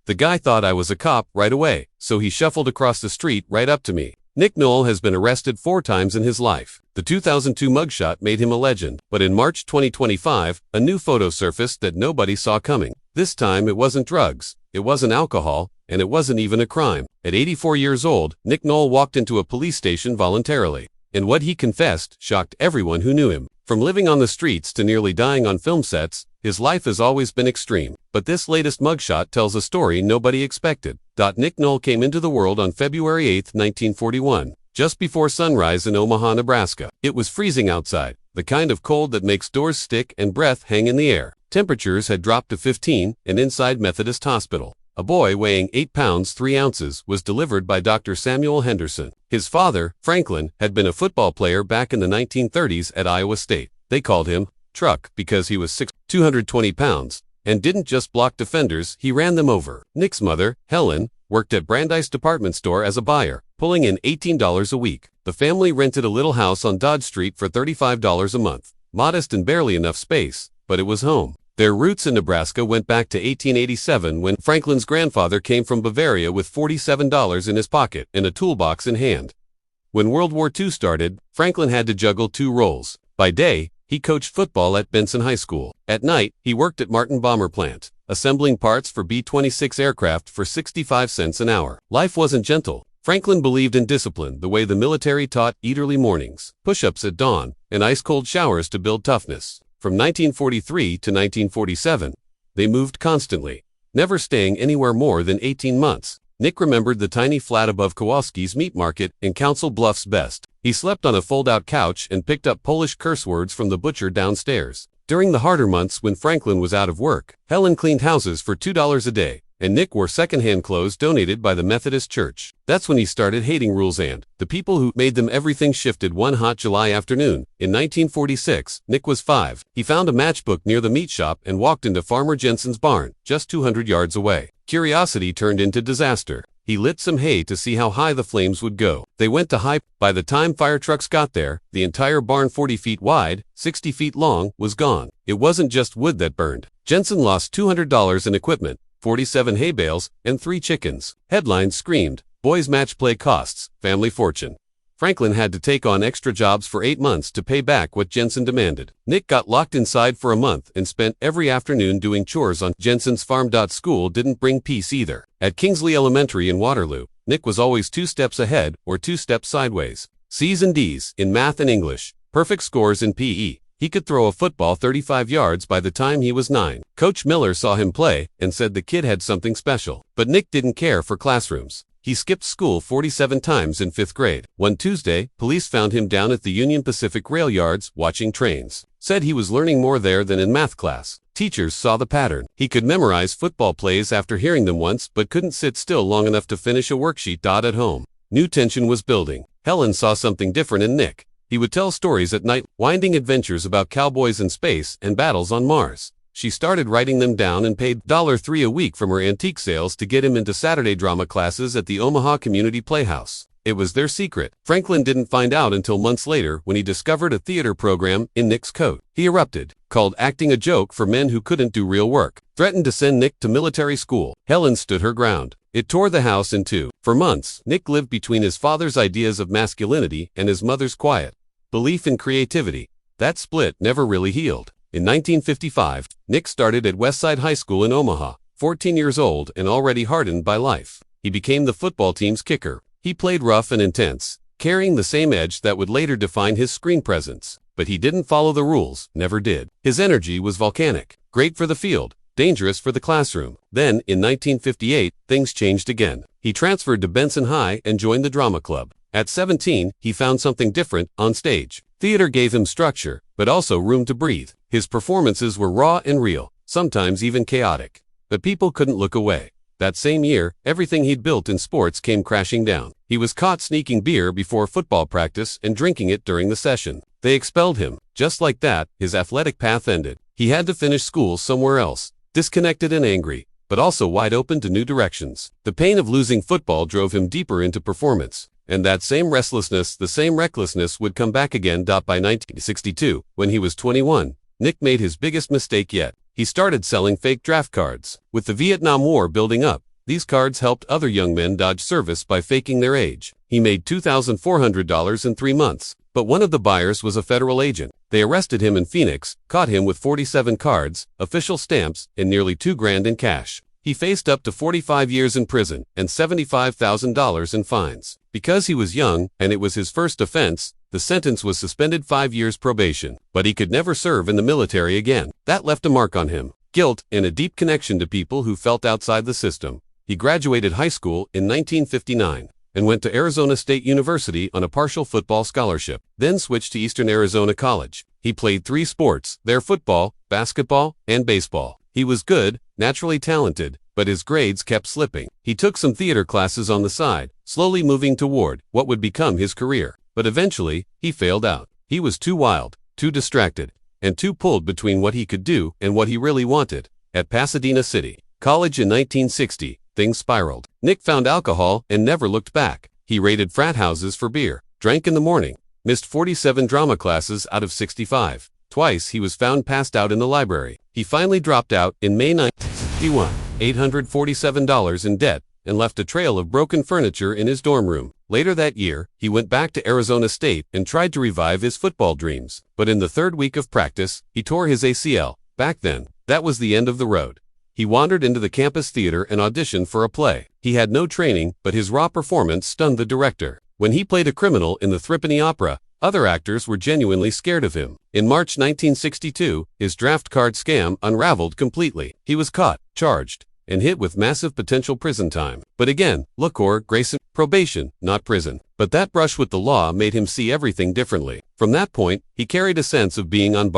The guy thought I was a cop right away, so he shuffled across the street right up to me. Nick Nolte has been arrested 4 times in his life. The 2002 mugshot made him a legend, but in March 2025, a new photo surfaced that nobody saw coming. This time it wasn't drugs, it wasn't alcohol, and it wasn't even a crime. At 84 years old, Nick Nolte walked into a police station voluntarily. And what he confessed shocked everyone who knew him. From living on the streets to nearly dying on film sets, his life has always been extreme. But this latest mugshot tells a story nobody expected. Nick Nolte came into the world on February 8, 1941, just before sunrise in Omaha, Nebraska. It was freezing outside, the kind of cold that makes doors stick and breath hang in the air. Temperatures had dropped to 15, and inside Methodist Hospital, a boy weighing 8 pounds 3 ounces was delivered by Dr. Samuel Henderson. His father, Franklin, had been a football player back in the 1930s at Iowa State. They called him Truck because he was 220 pounds, and didn't just block defenders, he ran them over. Nick's mother, Helen, worked at Brandeis department store as a buyer, pulling in $18 a week. The family rented a little house on Dodge Street for $35 a month. Modest and barely enough space, but it was home. Their roots in Nebraska went back to 1887 when Franklin's grandfather came from Bavaria with $47 in his pocket and a toolbox in hand. When World War II started, Franklin had to juggle 2 roles. By day, he coached football at Benson High School. At night, he worked at Martin Bomber Plant, assembling parts for B-26 aircraft for 65 cents an hour. Life wasn't gentle. Franklin believed in discipline the way the military taught early mornings, push-ups at dawn, and ice-cold showers to build toughness. From 1943 to 1947, they moved constantly, never staying anywhere more than 18 months. Nick remembered the tiny flat above Kowalski's Meat Market in Council Bluffs best. He slept on a fold-out couch and picked up Polish curse words from the butcher downstairs. During the harder months when Franklin was out of work, Helen cleaned houses for $2 a day, and Nick wore secondhand clothes donated by the Methodist Church. That's when he started hating rules and the people who made them. Everything shifted one hot July afternoon. In 1946, Nick was 5. He found a matchbook near the meat shop and walked into Farmer Jensen's barn, just 200 yards away. Curiosity turned into disaster. He lit some hay to see how high the flames would go. They went to high. By the time fire trucks got there, the entire barn, 40 feet wide, 60 feet long, was gone. It wasn't just wood that burned. Jensen lost $200 in equipment, 47 hay bales, and 3 chickens. Headlines screamed, "Boys match play costs, family fortune." Franklin had to take on extra jobs for 8 months to pay back what Jensen demanded. Nick got locked inside for a month and spent every afternoon doing chores on Jensen's farm. School didn't bring peace either. At Kingsley Elementary in Waterloo, Nick was always 2 steps ahead or 2 steps sideways. C's and D's in math and English, perfect scores in PE. He could throw a football 35 yards by the time he was 9. Coach Miller saw him play and said the kid had something special. But Nick didn't care for classrooms. He skipped school 47 times in 5th grade. One Tuesday, police found him down at the Union Pacific rail yards watching trains. Said he was learning more there than in math class. Teachers saw the pattern. He could memorize football plays after hearing them once but couldn't sit still long enough to finish a worksheet. At home, new tension was building. Helen saw something different in Nick. He would tell stories at night, winding adventures about cowboys in space and battles on Mars. She started writing them down and paid $3 a week from her antique sales to get him into Saturday drama classes at the Omaha Community Playhouse. It was their secret. Franklin didn't find out until months later when he discovered a theater program in Nick's coat. He erupted, called acting a joke for men who couldn't do real work, threatened to send Nick to military school. Helen stood her ground. It tore the house in two. For months, Nick lived between his father's ideas of masculinity and his mother's quiet belief in creativity. That split never really healed. In 1955, Nick started at Westside High School in Omaha, 14 years old and already hardened by life. He became the football team's kicker. He played rough and intense, carrying the same edge that would later define his screen presence. But he didn't follow the rules, never did. His energy was volcanic, great for the field, dangerous for the classroom. Then, in 1958, things changed again. He transferred to Benson High and joined the drama club. At 17, he found something different on stage. Theater gave him structure, but also room to breathe. His performances were raw and real, sometimes even chaotic. But people couldn't look away. That same year, everything he'd built in sports came crashing down. He was caught sneaking beer before football practice and drinking it during the session. They expelled him. Just like that, his athletic path ended. He had to finish school somewhere else, disconnected and angry, but also wide open to new directions. The pain of losing football drove him deeper into performance. And that same restlessness, the same recklessness would come back again. By 1962, when he was 21, Nick made his biggest mistake yet. He started selling fake draft cards. With the Vietnam War building up, These cards helped other young men dodge service by faking their age. He made $2,400 in 3 months. But one of the buyers was a federal agent. They arrested him in Phoenix, caught him with 47 cards, official stamps, and nearly $2,000 in cash. He faced up to 45 years in prison and $75,000 in fines. Because he was young, and it was his first offense, the sentence was suspended 5 years probation. But he could never serve in the military again. That left a mark on him. Guilt and a deep connection to people who felt outside the system. He graduated high school in 1959. And went to Arizona State University on a partial football scholarship, then switched to Eastern Arizona College. He played 3 sports, their football, basketball, and baseball. He was good, naturally talented, but his grades kept slipping. He took some theater classes on the side, slowly moving toward what would become his career. But eventually, he failed out. He was too wild, too distracted, and too pulled between what he could do and what he really wanted. At Pasadena City College in 1960, things spiraled. Nick found alcohol and never looked back. He raided frat houses for beer, drank in the morning, missed 47 drama classes out of 65. Twice he was found passed out in the library. He finally dropped out in May 1961, $847 in debt, and left a trail of broken furniture in his dorm room. Later that year, he went back to Arizona State and tried to revive his football dreams. But in the 3rd week of practice, he tore his ACL. Back then, that was the end of the road. He wandered into the campus theater and auditioned for a play. He had no training, but his raw performance stunned the director. When he played a criminal in the Threepenny Opera, other actors were genuinely scared of him. In March 1962, his draft card scam unraveled completely. He was caught, charged, and hit with massive potential prison time. But again, LaCour, Grayson, probation, not prison. But that brush with the law made him see everything differently. From that point, he carried a sense of being on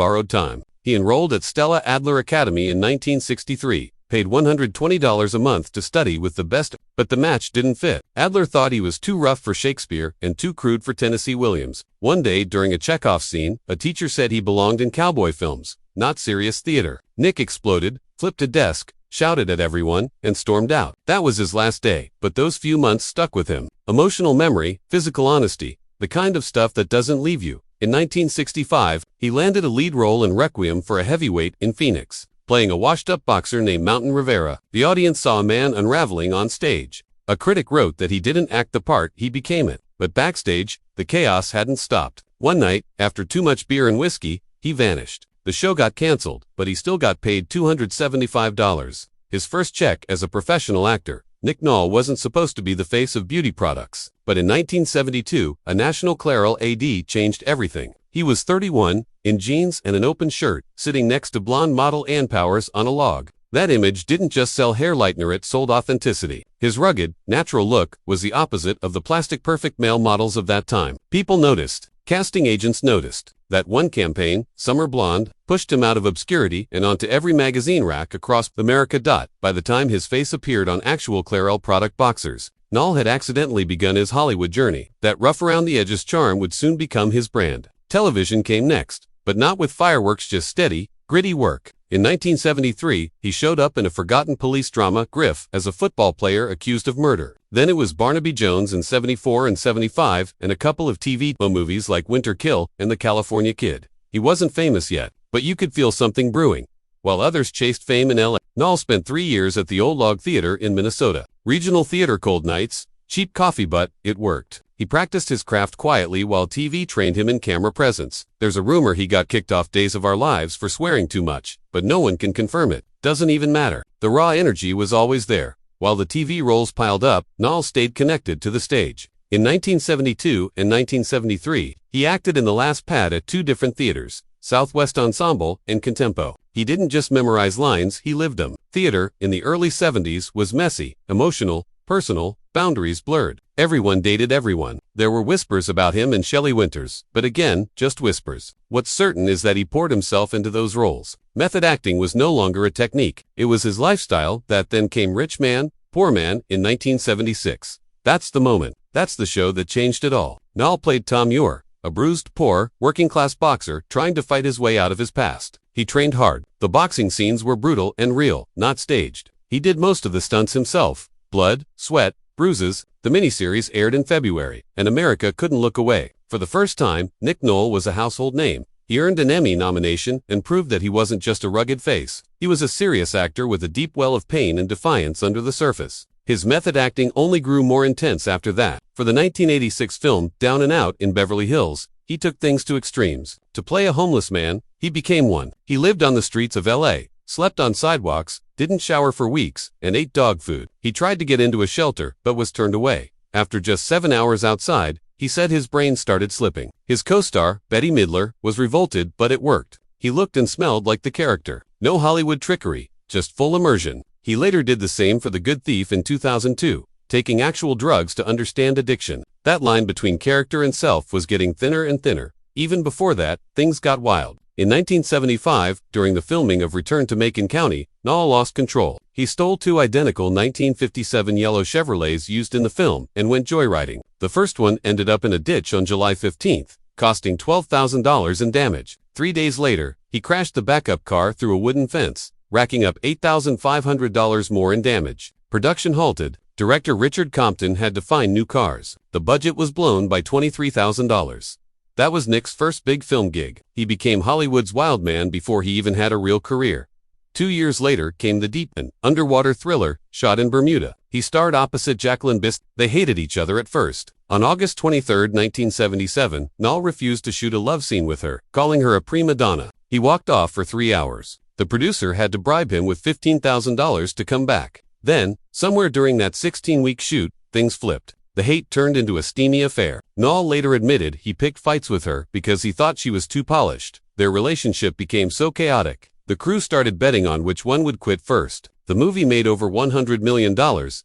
borrowed time. He enrolled at Stella Adler Academy in 1963, paid $120 a month to study with the best, but the match didn't fit. Adler thought he was too rough for Shakespeare and too crude for Tennessee Williams. One day during a Chekhov scene, a teacher said he belonged in cowboy films, not serious theater. Nick exploded, flipped a desk, shouted at everyone, and stormed out. That was his last day, but those few months stuck with him. Emotional memory, physical honesty, the kind of stuff that doesn't leave you. In 1965, he landed a lead role in Requiem for a Heavyweight in Phoenix, playing a washed-up boxer named Mountain Rivera. The audience saw a man unraveling on stage. A critic wrote that he didn't act the part, he became it. But backstage, the chaos hadn't stopped. One night, after too much beer and whiskey, he vanished. The show got canceled, but he still got paid $275. His first check as a professional actor. Nick Nolte wasn't supposed to be the face of beauty products. But in 1972, a National Clairol AD changed everything. He was 31, in jeans and an open shirt, sitting next to blonde model Ann Powers on a log. That image didn't just sell hair lightener, it sold authenticity. His rugged, natural look was the opposite of the plastic-perfect male models of that time. People noticed. Casting agents noticed. That one campaign, Summer Blonde, pushed him out of obscurity and onto every magazine rack across America. By the time his face appeared on actual Clairol product boxers, Nolte had accidentally begun his Hollywood journey. That rough-around-the-edges charm would soon become his brand. Television came next, but not with fireworks, just steady, gritty work. In 1973, he showed up in a forgotten police drama, Griff, as a football player accused of murder. Then it was Barnaby Jones in 74 and 75, and a couple of TV movies like Winter Kill and The California Kid. He wasn't famous yet, but you could feel something brewing. While others chased fame in LA, Nolte spent 3 years at the Old Log Theater in Minnesota. Regional theater, cold nights, cheap coffee, but it worked. He practiced his craft quietly while TV trained him in camera presence. There's a rumor he got kicked off Days of Our Lives for swearing too much, but no one can confirm it. Doesn't even matter. The raw energy was always there. While the TV roles piled up, Nolte stayed connected to the stage. In 1972 and 1973, he acted in The Last Pad at 2 different theaters, Southwest Ensemble and Contempo. He didn't just memorize lines, he lived them. Theater, in the early 70s, was messy, emotional, personal, boundaries blurred. Everyone dated everyone. There were whispers about him and Shelley Winters, but again, just whispers. What's certain is that he poured himself into those roles. Method acting was no longer a technique. It was his lifestyle. That then came Rich Man, Poor Man in 1976. That's the moment. That's the show that changed it all. Nolte played Tom Muir, a bruised, poor, working-class boxer trying to fight his way out of his past. He trained hard. The boxing scenes were brutal and real, not staged. He did most of the stunts himself. Blood, sweat, bruises. The miniseries aired in February, and America couldn't look away. For the first time, Nick Nolte was a household name. He earned an Emmy nomination and proved that he wasn't just a rugged face. He was a serious actor with a deep well of pain and defiance under the surface. His method acting only grew more intense after that. For the 1986 film Down and Out in Beverly Hills, he took things to extremes. To play a homeless man, he became one. He lived on the streets of LA, slept on sidewalks, didn't shower for weeks, and ate dog food. He tried to get into a shelter, but was turned away. After just 7 hours outside, he said his brain started slipping. His co-star, Bette Midler, was revolted, but it worked. He looked and smelled like the character. No Hollywood trickery, just full immersion. He later did the same for The Good Thief in 2002, taking actual drugs to understand addiction. That line between character and self was getting thinner and thinner. Even before that, things got wild. In 1975, during the filming of Return to Macon County, Nolte lost control. He stole 2 identical 1957 yellow Chevrolets used in the film and went joyriding. The first one ended up in a ditch on July 15th, costing $12,000 in damage. 3 days later, he crashed the backup car through a wooden fence, racking up $8,500 more in damage. Production halted. Director Richard Compton had to find new cars. The budget was blown by $23,000. That was Nick's first big film gig. He became Hollywood's wild man before he even had a real career. 2 years later came The Deep, an underwater thriller shot in Bermuda. He starred opposite Jacqueline Bisset. They hated each other at first. On August 23, 1977, Nolte refused to shoot a love scene with her, calling her a prima donna. He walked off for 3 hours. The producer had to bribe him with $15,000 to come back. Then, somewhere during that 16-week shoot, things flipped. The hate turned into a steamy affair. Nolte later admitted he picked fights with her because he thought she was too polished. Their relationship became so chaotic. The crew started betting on which one would quit first. The movie made over $100 million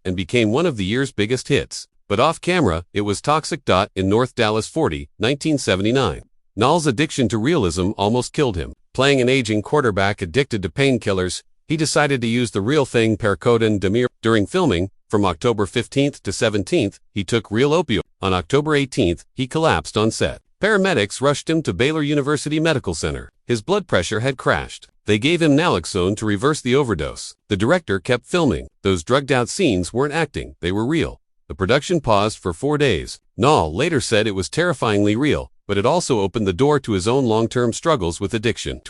and became one of the year's biggest hits. But off camera, it was toxic. In North Dallas 40, 1979. Nolte's addiction to realism almost killed him. Playing an aging quarterback addicted to painkillers, he decided to use the real thing, Percodan Demir. During filming, from October 15th to 17th, he took real opioids. On October 18th, he collapsed on set. Paramedics rushed him to Baylor University Medical Center. His blood pressure had crashed. They gave him naloxone to reverse the overdose. The director kept filming. Those drugged-out scenes weren't acting, they were real. The production paused for 4 days. Nolte later said it was terrifyingly real, but it also opened the door to his own long-term struggles with addiction.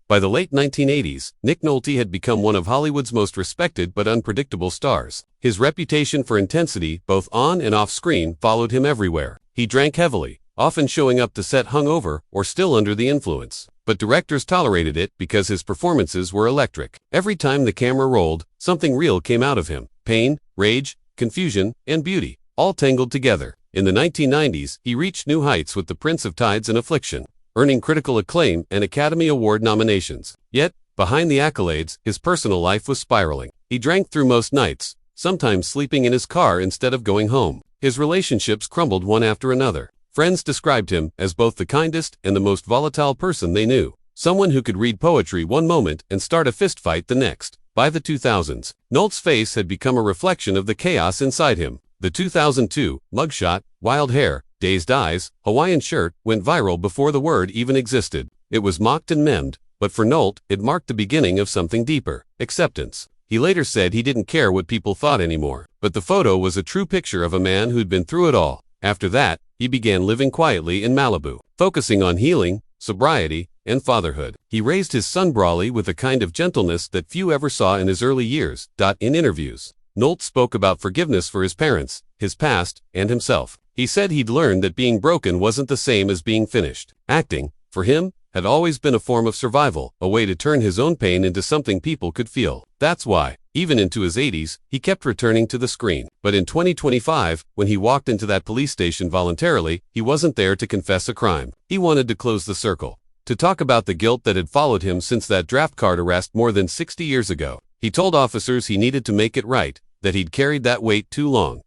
By the late 1980s, Nick Nolte had become one of Hollywood's most respected but unpredictable stars. His reputation for intensity, both on and off screen, followed him everywhere. He drank heavily, often showing up to set hungover or still under the influence. But directors tolerated it because his performances were electric. Every time the camera rolled, something real came out of him. Pain, rage, confusion, and beauty, all tangled together. In the 1990s, he reached new heights with The Prince of Tides and Affliction, earning critical acclaim and Academy Award nominations. Yet, behind the accolades, his personal life was spiraling. He drank through most nights, sometimes sleeping in his car instead of going home. His relationships crumbled one after another. Friends described him as both the kindest and the most volatile person they knew. Someone who could read poetry one moment and start a fistfight the next. By the 2000s, Nolte's face had become a reflection of the chaos inside him. The 2002 mugshot, wild hair, dazed eyes, Hawaiian shirt, went viral before the word even existed. It was mocked and memed, but for Nolte, it marked the beginning of something deeper: acceptance. He later said he didn't care what people thought anymore, but the photo was a true picture of a man who'd been through it all. After that, he began living quietly in Malibu, focusing on healing, sobriety, and fatherhood. He raised his son Brawley with a kind of gentleness that few ever saw in his early years. In interviews, Nolte spoke about forgiveness for his parents, his past, and himself. He said he'd learned that being broken wasn't the same as being finished. Acting, for him, had always been a form of survival, a way to turn his own pain into something people could feel. That's why, even into his 80s, he kept returning to the screen. But in 2025, when he walked into that police station voluntarily, he wasn't there to confess a crime. He wanted to close the circle, to talk about the guilt that had followed him since that draft card arrest more than 60 years ago. He told officers he needed to make it right, that he'd carried that weight too long.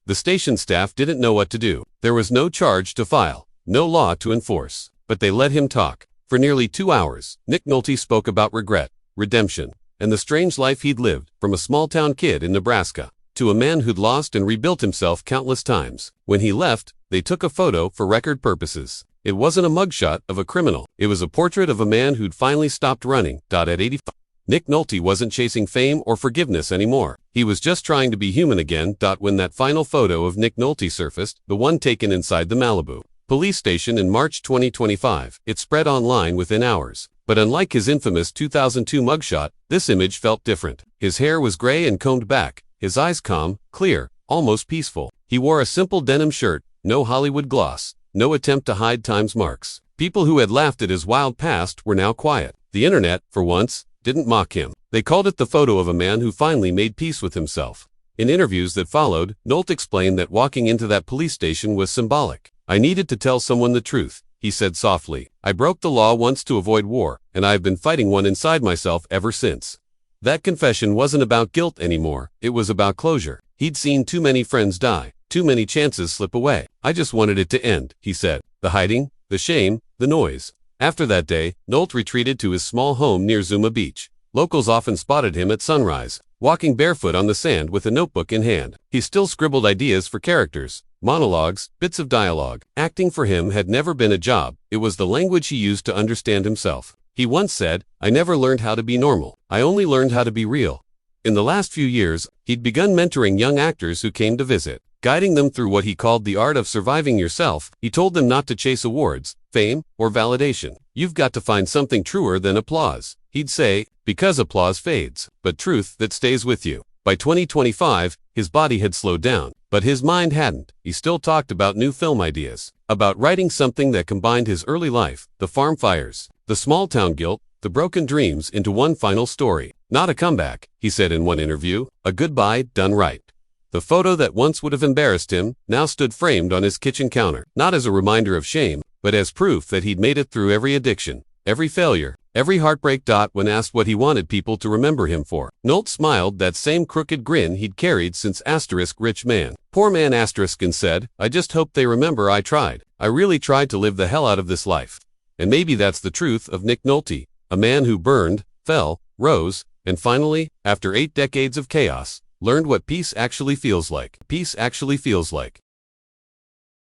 The station staff didn't know what to do. There was no charge to file, no law to enforce, but they let him talk. For nearly 2 hours, Nick Nolte spoke about regret, redemption, and the strange life he'd lived, from a small-town kid in Nebraska to a man who'd lost and rebuilt himself countless times. When he left, they took a photo for record purposes. It wasn't a mugshot of a criminal. It was a portrait of a man who'd finally stopped running. At 85, Nick Nolte wasn't chasing fame or forgiveness anymore. He was just trying to be human again. When that final photo of Nick Nolte surfaced, the one taken inside the Malibu, police station in March 2025. It spread online within hours. But unlike his infamous 2002 mugshot, this image felt different. His hair was gray and combed back, his eyes calm, clear, almost peaceful. He wore a simple denim shirt, no Hollywood gloss, no attempt to hide time's marks. People who had laughed at his wild past were now quiet. The internet, for once, didn't mock him. They called it the photo of a man who finally made peace with himself. In interviews that followed, Nolte explained that walking into that police station was symbolic. "I needed to tell someone the truth," he said softly. "I broke the law once to avoid war, and I have been fighting one inside myself ever since." That confession wasn't about guilt anymore, it was about closure. He'd seen too many friends die, too many chances slip away. "I just wanted it to end," he said. The hiding, the shame, the noise. After that day, Nolte retreated to his small home near Zuma Beach. Locals often spotted him at sunrise, walking barefoot on the sand with a notebook in hand. He still scribbled ideas for characters, monologues, bits of dialogue. Acting for him had never been a job, it was the language he used to understand himself. He once said, "I never learned how to be normal. I only learned how to be real." In the last few years, he'd begun mentoring young actors who came to visit, guiding them through what he called the art of surviving yourself. He told them not to chase awards, fame, or validation. "You've got to find something truer than applause," he'd say, "because applause fades, but truth that stays with you." By 2025, his body had slowed down, but his mind hadn't. He still talked about new film ideas, about writing something that combined his early life, the farm fires, the small-town guilt, the broken dreams into one final story. "Not a comeback," he said in one interview, "a goodbye done right." The photo that once would have embarrassed him now stood framed on his kitchen counter, not as a reminder of shame, but as proof that he'd made it through every addiction, every failure, every heartbreak. When asked what he wanted people to remember him for, Nolte smiled that same crooked grin he'd carried since *Rich Man, Poor Man* and said, "I just hope they remember I tried. I really tried to live the hell out of this life." And maybe that's the truth of Nick Nolte, a man who burned, fell, rose, and finally, after 8 decades of chaos, learned what peace actually feels like. Peace actually feels like.